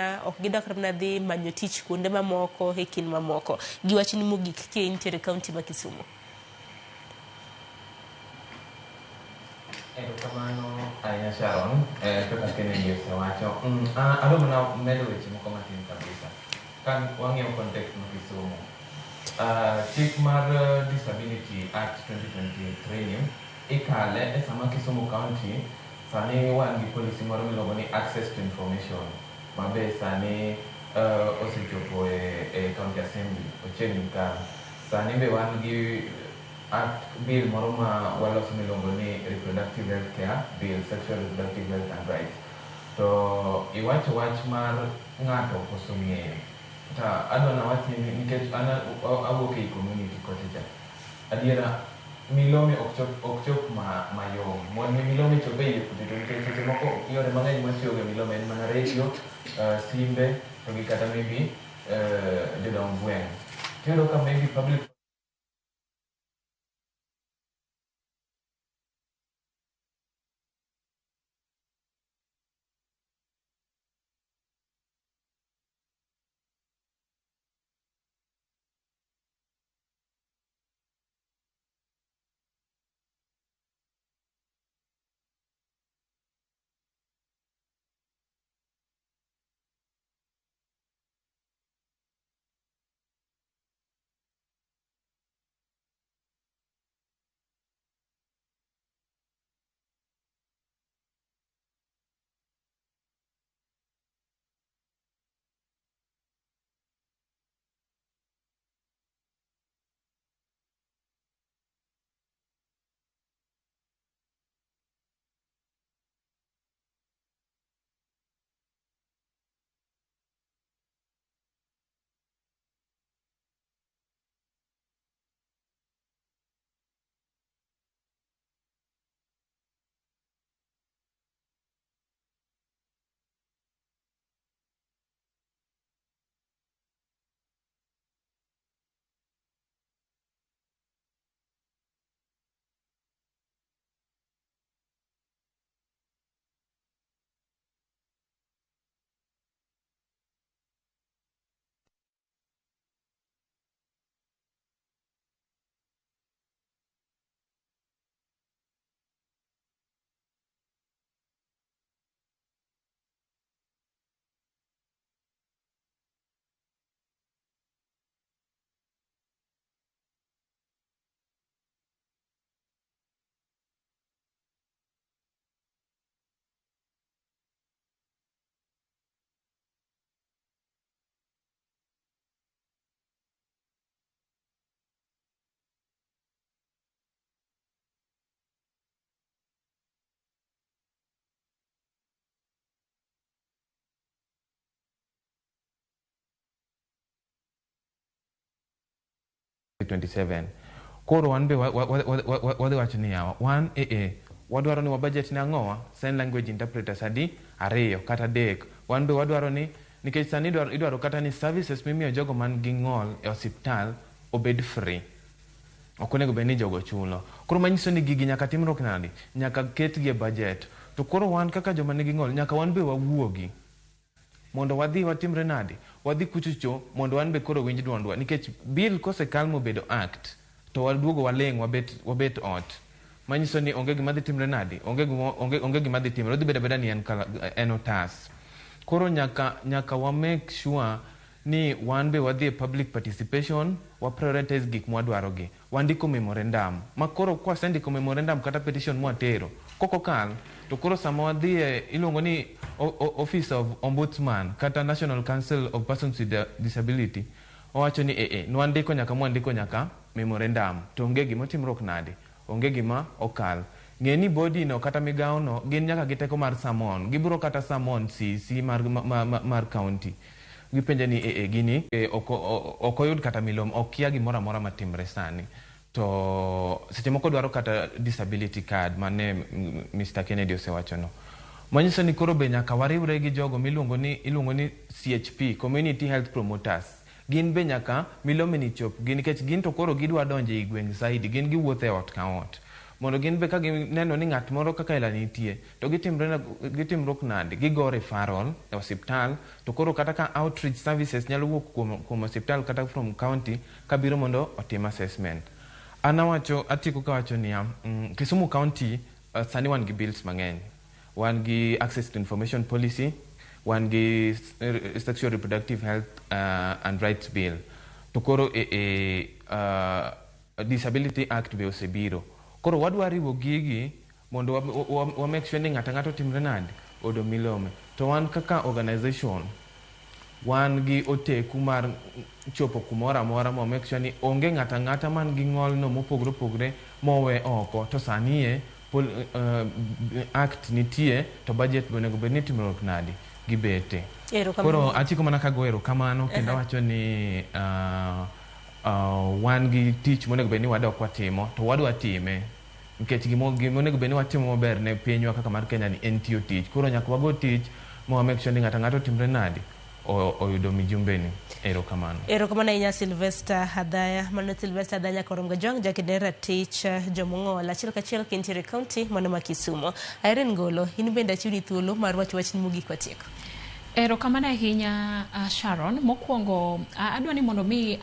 mana ok gidokre mana dhi manyo tich kuonde mamoko e kind mamoko. Giwachni mogik ka intiere kaunti ma Kisumu. Erokamano ahinya Sharon, kaka Kennedy osewacho. Adwa mana medo weche moko matin kabisa. Ka wang'iyo context ma Kisumu. Chik mar Disability Act 2023 ikale e sama Kisumu County sani wan gi policy moro miluongo ni Access to Information mabe sani osechopo e County Assembly ochiegni kar. Sani be wan gi bill moro ma waloso miluongo ni Reproductive Health Care Bill, Sexual Reproductive Health and Rights. To iwacho wach mar ng'ato koso ng'eyo. Adwa nawach ni nikech an awuok e community kocha. Adiera milome ok chop mayom. Mon mi milome chope e kuonde to nikech seche moko yore mang'eny matiyo ga milome en mana radio, simbe, to gi kata maybe jodong gweng'. Tiyudo ka maybe public Koro wan be wadhi wacho ni yawa wan wadwaro ni wa budget na ng'owa sign language interpreters adi 2 kata 3. Wan be wadwaro ni nikech sani idwaro kata ni services mimiyo jogo man gi ng'ol e osiptal obed free. Ok onego bed ni jogo chulo. Koro manyiso ni gigi nyaka timruok nadi, nyaka ketgi e budget. To koro wan kaka joma nigi ng'ol nyaka wan be wawuogi mondo wadhi watimre nadi, wadhi kuchocho mondo wan be koro winj duondwa, nikech bill kosekal mobedo act to waduogo waleng wabet ot, manyiso ni onge gima dhi timre nadi, onge gima dhi timre, odhi bedo abeda ni en otas. Koro nyaka wa make sure ni wan be wadhi e public participation, wa prioritize gik mwadwaro gi, wandiko memorandum, ma koro kwa sendiko memorandum kata petition mwatero koko kal to koro sama wadhi iluongo ni Office of Ombudsman kata National Council of Persons with Disability, owacho ni nwandiko nyaka memorandum, to onge gima timruok nade, onge gima okal. Ng'e ni body no kata migawo no gin nyaka gi teko mar samon, gibiro kata samon CC mar county. Gipenje ni gini ok oyud kata milom, okia gimoro amora matimre sani. To seche moko dwaro kata disability card mane Mr. Kennedy osewacho no. Manyiso ni koro be nyaka wariwre gi jogo iluongo ni CHP, Community Health Promoters. Gin be nyaka milome ni chop, gin nikech gin to koro gidwa donje i gweng' zaidi, gin giwuothe ot ka ot. mondo gin be ka gineno ni ng'at moro kaka ela nitie to gitimruok nade gigo referral e osiptal to koro kata ka outreach services nyalo wuok kuom osiptal kata from county kabiro mondo otim assessment. Atieko kawacho niya Kisumu County sani wan gi bills mang'eny. Wan gi access to information policy, wan gi sexual reproductive health and rights bill. To koro disability act be osebiro. Koro wadwa riwo gigi mondo wa make sure ni ng'ato timre nade odo milome. To wan kaka organization wan gi oteku mar chopo kumora mora mo make sure ni onge ng'ata man gi ng'ol no mopogre mowe oko to sanie act nitie to budget bonego bed ni timruok nade gibete. Koro atiko mana kago erokamano kendo wacho ni wan gi tich monego bed ni wadok watimo to wadwa time nikech gimonego bed ni watimo maber ne pinywa kaka mar Kenya ni en tiyo tich. Koro nyaka wago tich mo make sure ni ng'ato timre nade oyudo mijumbeni. Erokamano ahinya Sylvester Hadhaya. Mano Sylvester Hadhaya koromga jong jakidera tich jomong'ol achiel kachiel kintiere kaunti mano ma Kisumu. Irene Ngolo, in bende achiwni thuolo mar wacho wachni mogik watieko. Erokamano ahinya Sharon. Mokwongo adwa ni mondo mi